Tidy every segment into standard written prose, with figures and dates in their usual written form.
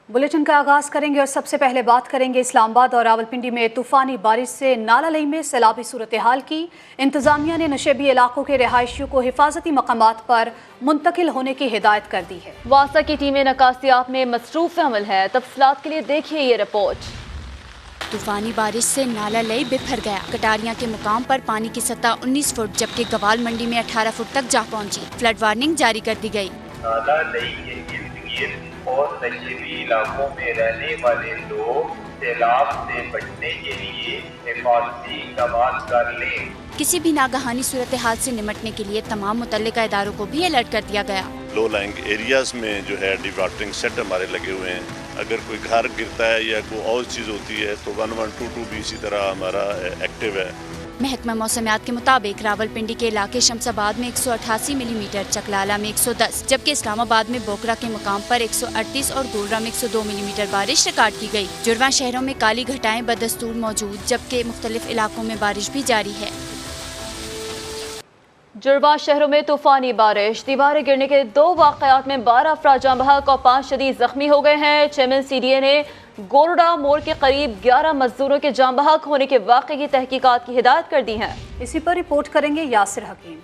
Bulletin का आगाज करेंगे और सबसे पहले बात करेंगे इस्लाम आबाद और रावलपिंडी में तूफानी बारिश से नाला लई में सैलाबी सूरत हाल की। इंतजामिया ने नशेबी इलाकों के रिहायशियों को हिफाजती मकामात पर मुंतकिल होने की हिदायत कर दी है। वासा की टीमें नकासियाब में मसरूफ अमल है। तफसीलात के लिए देखिए ये रिपोर्ट। तूफानी बारिश से नाला लई बिफर गया। कटारिया के मुकाम पर पानी की सतह 19 फुट जबकि गवाल मंडी में 18 फुट तक जा पहुंची। फ्लड वार्निंग जारी कर दी गई। नाला लई के इर्द-गिर्द और नशेबी इलाकों में रहने वाले लोग सैलाब से बचने के लिए हिफाजती इक़दाम कर लें। किसी भी नागहानी सूरत हाल से निमटने के लिए तमाम मुतल्लिका इदारों को भी अलर्ट कर दिया गया। लो लाइंग एरियाज में जो है डिवाटरिंग सेट हमारे लगे हुए हैं। अगर कोई घर गिरता है या कोई और चीज़ होती है तो 1122 भी इसी तरह हमारा एक्टिव है। महकमा मौसमियात के मुताबिक रावलपिंडी के इलाके शमसाबाद में 188 मिलीमीटर, चकलाला में 110 जबकि इस्लामाबाद में बोकरा के मुकाम पर 138 और गोलरा में 102 मिलीमीटर बारिश रिकॉर्ड की गई। जुड़वा शहरों में काली घटाएं बदस्तूर मौजूद जबकि मुख्तलिफ इलाकों में बारिश भी जारी है। जुड़वा शहरों में तूफानी बारिश, दीवारें गिरने के 2 वाक़यात में 12 अफराद जाँ बहक और 5 शदीद जख्मी हो गए हैं। चेयरमैन CDA ने गोरडा मोड़ के करीब 11 मजदूरों के जाँ बहक होने के वाक़े की तहकीकात की हिदायत कर दी है। इसी पर रिपोर्ट करेंगे यासिर हकीम।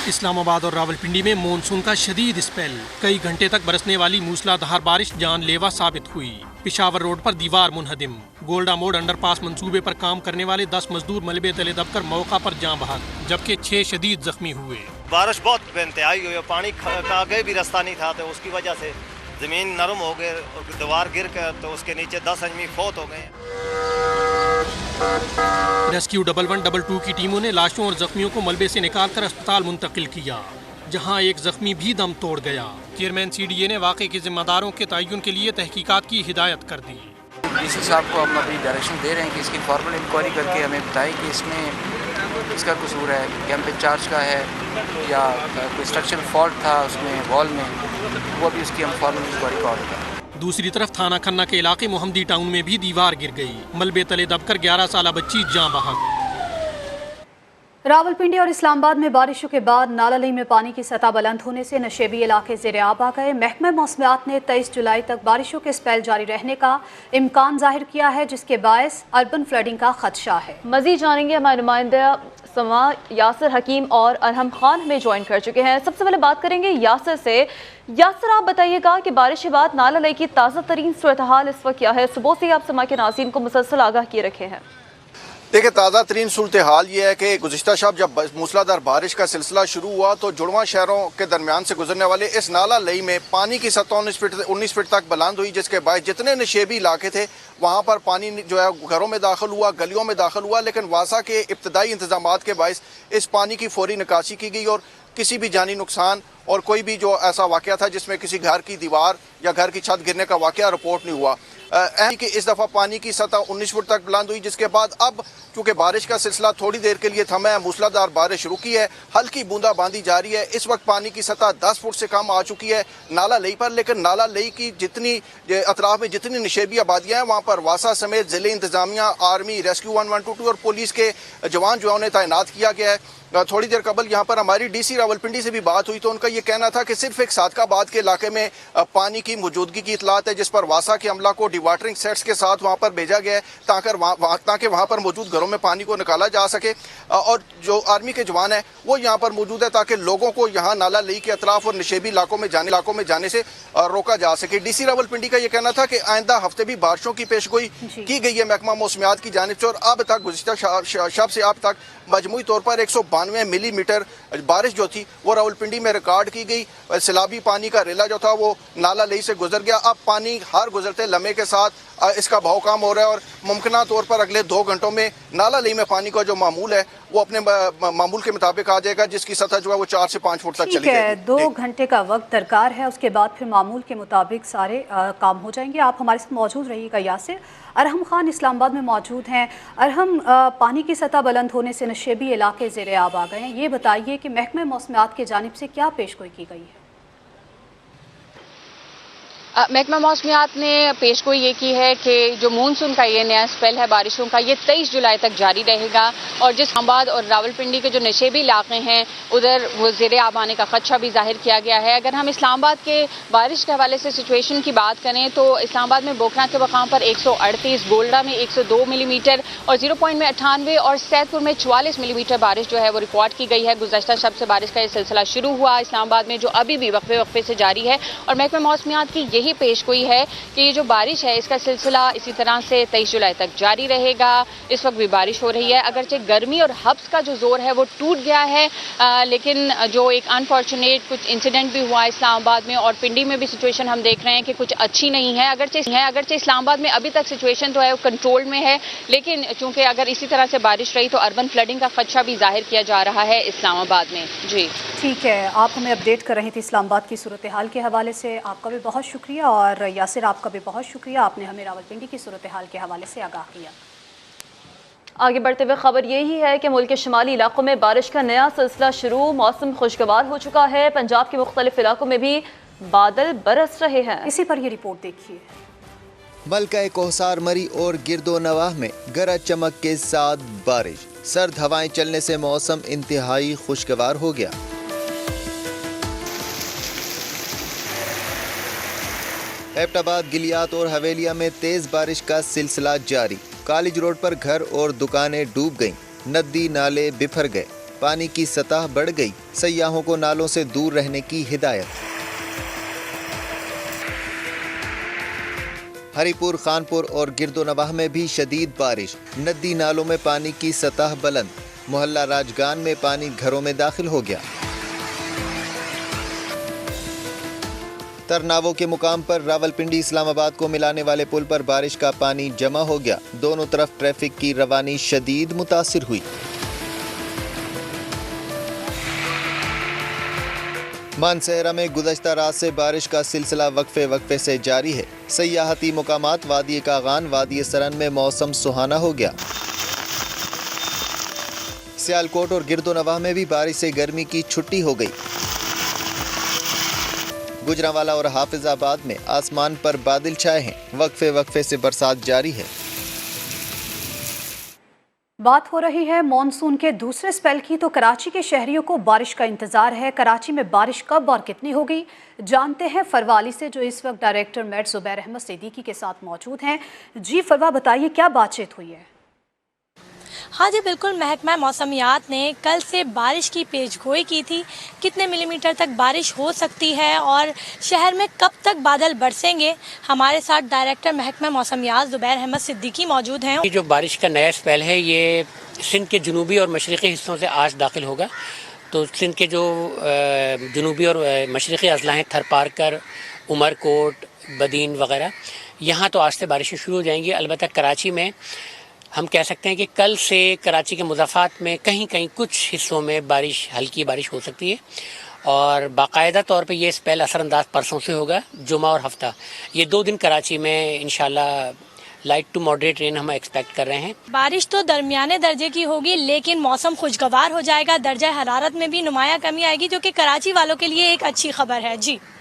इस्लामाबाद और रावलपिंडी में मानसून का शदीद स्पेल। कई घंटे तक बरसने वाली मूसलाधार बारिश जानलेवा साबित हुई। पिशावर रोड पर दीवार मुनहदिम। गोल्डा मोड़ अंडरपास मंसूबे पर काम करने वाले 10 मजदूर मलबे तले दबकर मौका पर जाँ बहक जबकि 6 शदीद जख्मी हुए। बारिश बहुत बेइंतहाई हुई, पानी का आगे भी रास्ता नहीं था तो उसकी वजह से ज़मीन नरम हो गई और दीवार गिर कर तो उसके नीचे 10 आदमी फौत हो गए। रेस्क्यू 1112 की टीमों ने लाशों और जख्मियों को मलबे से निकालकर अस्पताल मुंतकिल किया, जहां एक जख्मी भी दम तोड़ गया। चेयरमैन CDA ने वाक़े के जिम्मेदारों के तयन के लिए तहकीकात की हिदायत कर दी। DC साहब को हम अभी डायरेक्शन दे रहे हैं कि इसकी फॉर्मल इंक्वायरी करके हमें बताएं कि इसमें इसका कसूर है, कैंप इंचार्ज का है या कोई स्ट्रक्चरल फॉल्ट था उसमें वॉल में, वो भी उसकी हम फॉर्मल इंक्वायरी का ऑर्डर करें। दूसरी तरफ थाना खन्ना के इलाके मोहम्मदी टाउन में भी दीवार गिर गई। मलबे तले दबकर 11 साला बच्ची जाँ बहक। रावलपिंडी और इस्लामाबाद में बारिशों के बाद नाला लई में पानी की सतह बुलंद होने से नशेबी इलाके ज़ेर-ए-आब आ गए। महकमा मौसमियात ने 23 जुलाई तक बारिशों के स्पेल जारी रहने का इम्कान जाहिर किया है, जिसके बायस अर्बन फ्लडिंग का खदशा है। मज़ीद जानेंगे हमारे नुमाइंदा समा यासिर हकीम और अरहम खान हमें ज्वाइन कर चुके हैं। सबसे पहले बात करेंगे यासिर से। यासिर, आप बताइएगा कि बारिश के बाद नाला लई की ताज़ा तरीन सूरत हाल इस वक्त क्या है? सुबह से आप समा के नाज़रीन को मुसलसल आगाह किए रखे हैं। देखिए, ताज़ा तरीन सूरत हाल ये है कि गुज़िश्ता शब जब मूसलाधार बारिश का सिलसिला शुरू हुआ तो जुड़वा शहरों के दरमियान से गुजरने वाले इस नाला लई में पानी की सतह 19 फीट तक बुलंद हुई, जिसके बाद जितने नशेबी इलाके थे वहाँ पर पानी जो है घरों में दाखिल हुआ, गलियों में दाखिल हुआ। लेकिन वासा के इब्तदाई इंतजामात के बायस इस पानी की फौरी निकासी की गई और किसी भी जानी नुकसान और कोई भी जो ऐसा वाक़या था जिसमें किसी घर की दीवार या घर की छत गिरने का वाक़या रिपोर्ट नहीं हुआ। कि इस दफ़ा पानी की सतह 19 फुट तक बुलंद हुई, जिसके बाद अब चूँकि बारिश का सिलसिला थोड़ी देर के लिए थमा है, मूसलाधार बारिश रुकी है, हल्की बूंदाबांदी जारी है। इस वक्त पानी की सतह 10 फुट से कम आ चुकी है नाला लई पर। लेकिन नाला लई की जितनी अतराफ में जितनी नशेबी आबादियाँ हैं वहाँ पर वासा समेत ज़िले इंतजामिया, आर्मी, रेस्क्यू 1122 और पुलिस के जवान जो है उन्हें तैनात किया गया है। थोड़ी देर कबल यहाँ पर हमारी DC रावलपिंडी से भी बात हुई तो उनका ये कहना था कि सिर्फ एक सादकाबाद के इलाके में पानी की मौजूदगी की इतलात है, जिस पर वासा के अमला को डिवाटरिंग सेट्स के साथ वहाँ पर भेजा गया है ताकि वहाँ पर मौजूद घरों में पानी को निकाला जा सके। और जो आर्मी के जवान हैं वो यहाँ पर मौजूद है ताकि लोगों को यहाँ नाला लई के अतराफ और नशेबी इलाकों में जाने से रोका जा सके। DC रावलपिंडी का ये कहना था कि आइंदा हफ्ते भी बारिशों की पेशगोई की गई है महकमा मौसमियात की जानिब से और अब तक गुज़िश्ता शब से अब तक मजमूई तौर पर 192 मिलीमीटर बारिश जो थी वो रावलपिंडी में रिकॉर्ड की गई। सैलाबी पानी का रेला जो था वो नाला लई से गुजर गया। अब पानी हर गुजरते लम्हे के साथ इसका बहाव कम हो रहा है और मुमकिन तौर पर अगले 2 घंटों में नाला लई में पानी का जो मामूल है वो अपने मामूल के मुताबिक आ जाएगा, जिसकी सतह जो है वो 4 से 5 फुट तक चली जाएगी। 2 घंटे का वक्त दरकार है, उसके बाद फिर मामूल के मुताबिक सारे काम हो जाएंगे। आप हमारे साथ मौजूद रहिएगा यासिर। अरहम खान इस्लामाबाद में मौजूद हैं। अरहम, पानी की सतह बुलंद होने से नशेबी इलाके ज़ेर-ए-आब आ गए हैं, ये बताइए कि महकमा मौसमियात की जानिब से क्या पेशगोई की गई है? محکمہ موسمیات نے پیشگوئی یہ کی ہے کہ جو مونسون کا یہ نیا اسپیل ہے بارشوں کا، یہ 23 جولائی تک جاری رہے گا، اور جس اسلام آباد اور راولپنڈی کے جو نشیبی علاقے ہیں ادھر وہ زیر آب آنے کا خدشہ بھی ظاہر کیا گیا ہے۔ اگر ہم اسلام آباد کے بارش کے حوالے سے سچویشن کی بات کریں تو اسلام آباد میں بوکھرا کے مقام پر 138، گولڈا میں 102 ملی میٹر اور 0 پوائنٹ میں 98 اور سید پور میں 44 ملی میٹر بارش جو ہے وہ ریکارڈ کی گئی ہے۔ گزشتہ شب سے بارش کا یہ سلسلہ شروع ہوا اسلام آباد میں، جو ابھی بھی وقفے وقفے سے جاری ہے، اور محکمہ موسمیات کی یہی پیشگوئی ہے کہ یہ جو بارش ہے اس کا سلسلہ اسی طرح سے 23 جولائی تک جاری رہے گا۔ اس وقت بھی بارش ہو رہی ہے، اگرچہ گرمی اور ہبس کا جو زور ہے وہ ٹوٹ گیا ہے، لیکن جو ایک انفارچونیٹ کچھ انسیڈنٹ بھی ہوا اسلام آباد میں اور پنڈی میں بھی سچویشن ہم دیکھ رہے ہیں کہ کچھ اچھی نہیں ہے۔ اگرچہ اسلام آباد میں ابھی تک سچویشن جو ہے وہ کنٹرول میں ہے، لیکن چونکہ اگر اسی طرح سے بارش رہی تو اربن فلڈنگ کا خدشہ بھی ظاہر کیا جا رہا ہے اسلام آباد میں۔ جی ٹھیک ہے، آپ ہمیں اپڈیٹ کر رہی تھی اسلام آباد کی صورتحال کے حوالے سے، آپ کا بھی بہت شکریہ، اور یاسر آپ کا بھی بہت شکریہ، آپ نے ہمیں راولپنڈی کی صورتحال کے حوالے سے آگاہ کیا۔ آگے بڑھتے ہوئے خبر یہی ہے کہ ملک کے شمالی علاقوں میں بارش کا نیا سلسلہ شروع، موسم خوشگوار ہو چکا ہے، پنجاب کے مختلف علاقوں میں بھی بادل برس رہے ہیں۔ اسی پر یہ رپورٹ دیکھیے۔ ملکہ کوہسار مری اور گرد و نواح میں گرج چمک کے ساتھ بارش، سرد ہوائیں چلنے سے موسم انتہائی خوشگوار ہو گیا۔ ایبٹ آباد، گلیات اور حویلیہ میں تیز بارش کا سلسلہ جاری، کالج روڈ پر گھر اور دکانیں ڈوب گئیں، ندی نالے بفر گئے، پانی کی سطح بڑھ گئی، سیاحوں کو نالوں سے دور رہنے کی ہدایت۔ ہری پور، خانپور اور گرد و نواح میں بھی شدید بارش، ندی نالوں میں پانی کی سطح بلند، محلہ راجگان میں پانی گھروں میں داخل ہو گیا۔ ترناووں کے مقام پر راولپنڈی اسلام آباد کو ملانے والے پل پر بارش کا پانی جمع ہو گیا، دونوں طرف ٹریفک کی روانی شدید متاثر ہوئی۔ مانسہرہ میں گزشتہ رات سے بارش کا سلسلہ وقفے وقفے سے جاری ہے، سیاحتی مقامات وادی کاغان، وادی سرن میں موسم سہانا ہو گیا۔ سیالکوٹ اور گرد و نواح میں بھی بارش سے گرمی کی چھٹی ہو گئی۔ گجرانوالہ اور حافظ آباد میں آسمان پر بادل چھائے ہیں، وقفے وقفے سے برسات جاری ہے۔ بات ہو رہی ہے مانسون کے دوسرے سپیل کی، تو کراچی کے شہریوں کو بارش کا انتظار ہے۔ کراچی میں بارش کب اور کتنی ہوگی جانتے ہیں فروا علی سے، جو اس وقت ڈائریکٹر میٹ زبیر احمد صدیقی کے ساتھ موجود ہیں۔ جی فروا، بتائیے کیا بات چیت ہوئی ہے؟ ہاں جی بالکل، محکمہ موسمیات نے کل سے بارش کی پیش گوئی کی تھی، کتنے ملی میٹر تک بارش ہو سکتی ہے اور شہر میں کب تک بادل برسیں گے۔ ہمارے ساتھ ڈائریکٹر محکمہ موسمیات زبیر احمد صدیقی موجود ہیں۔ جو بارش کا نیا اسپیل ہے یہ سندھ کے جنوبی اور مشرقی حصوں سے آج داخل ہوگا، تو سندھ کے جو جنوبی اور مشرقی اضلاع ہیں، تھرپارکر، عمر کوٹ، بدین وغیرہ، یہاں تو آج سے بارشیں شروع ہو جائیں گی۔ البتہ کراچی میں ہم کہہ سکتے ہیں کہ کل سے کراچی کے مضافات میں کہیں کہیں کچھ حصوں میں ہلکی بارش ہو سکتی ہے، اور باقاعدہ طور پہ یہ اسپیل اثر انداز پرسوں سے ہوگا، جمعہ اور ہفتہ، یہ 2 دن کراچی میں انشاءاللہ لائٹ ٹو ماڈریٹ رین ہم ایکسپیکٹ کر رہے ہیں۔ بارش تو درمیانے درجے کی ہوگی، لیکن موسم خوشگوار ہو جائے گا، درجہ حرارت میں بھی نمایاں کمی آئے گی، جو کہ کراچی والوں کے لیے ایک اچھی خبر ہے۔ جی